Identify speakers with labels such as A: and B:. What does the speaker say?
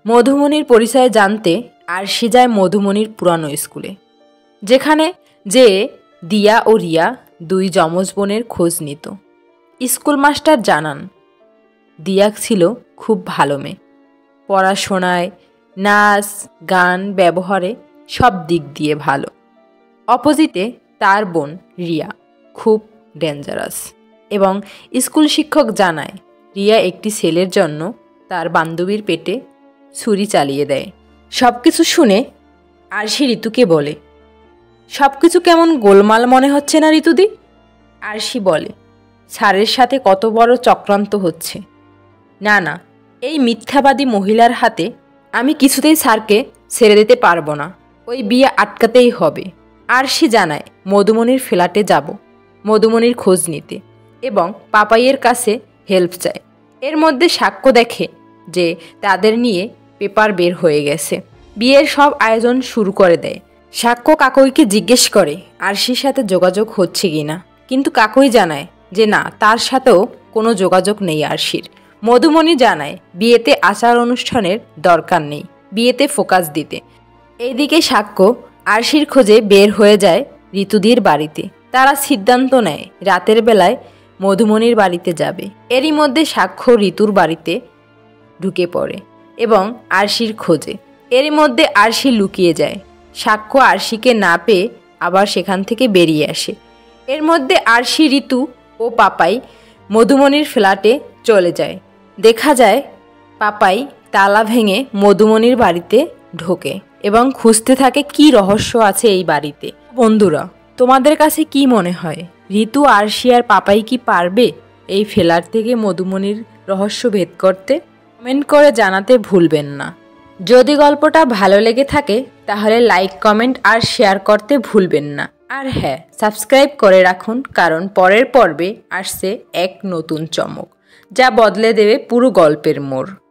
A: মধুমণির পরিচয় জানতে আরশি যায় মধুমণির পুরানো স্কুলে, যেখানে যে দিয়া ও রিয়া দুই যমজ বোনের খোঁজ নিত। স্কুল মাস্টার জানান দিয়া ছিল খুব ভালো মেয়ে, পড়াশোনায়, নাচ, গান, ব্যবহারে সব দিক দিয়ে ভালো। অপোজিটে তার বোন রিয়া খুব ডেঞ্জারাস, এবং স্কুল শিক্ষক জানায় রিয়া একটি ছেলের জন্য তার বান্ধবীর পেটে ছুরি চালিয়ে দেয়। সব কিছু শুনে আরশি ঋতুকে বলে, সব কিছু কেমন গোলমাল মনে হচ্ছে না ঋতুদি? আরশি বলে, স্যারের সাথে কত বড় চক্রান্ত হচ্ছে। না না, এই মিথ্যাবাদী মহিলার হাতে আমি কিছুতেই স্যারকে ছেড়ে দিতে পারবো না, ওই বিয়ে আটকাতেই হবে। আরশি জানায় মধুমণির ফ্ল্যাটে যাব মধুমণির খোঁজ নিতে এবং পাপাইয়ের কাছে হেল্প চায়। এর মধ্যে সাক্ষ্য দেখে যে তাদের নিয়ে পেপার বের হয়ে গেছে। বিয়ের সব আয়োজন শুরু করে দেয়। সাক্ষ্য কাকইকে জিজ্ঞেস করে আরশির সাথে যোগাযোগ হচ্ছে কি না, কিন্তু কাকই জানায় যে না, তার সাথেও কোনো যোগাযোগ নেই আরশির। মধুমণি জানায় বিয়েতে আচার অনুষ্ঠানের দরকার নেই, বিয়েতে ফোকাস দিতে। এইদিকে সাক্ষ্য আরশির খোঁজে বের হয়ে যায় ঋতুদির বাড়িতে। তারা সিদ্ধান্ত নেয় রাতের বেলায় মধুমণির বাড়িতে যাবে। এরই মধ্যে সাক্ষ্য ঋতুর বাড়িতে ঢুকে পড়ে এবং আরশির খোঁজে। এরই মধ্যে আরশি লুকিয়ে যায়। সাক্ষ্য আরশিকে না পেয়ে আবার সেখান থেকে বেরিয়ে আসে। এর মধ্যে আরশি, ঋতু ও পাপাই মধুমণির ফ্ল্যাটে চলে যায়। দেখা যায় পাপাই তালা ভেঙে মধুমণির বাড়িতে ঢোকে এবং খুঁজতে থাকে কি রহস্য আছে এই বাড়িতে। বন্ধুরা, তোমাদের কাছে কি মনে হয়, ঋতু, আরশি আর পাপাই কি পারবে এই ফ্ল্যাট থেকে মধুমণির রহস্য ভেদ করতে? কমেন্ট করে জানাতে ভুলবেন না। যদি গল্পটা ভালো লেগে থাকে তাহলে লাইক, কমেন্ট আর শেয়ার করতে ভুলবেন না। আর হ্যাঁ, সাবস্ক্রাইব করে রাখুন, কারণ পরের পর্বে আসছে এক নতুন চমক, যা বদলে দেবে পুরো গল্পের মোড়।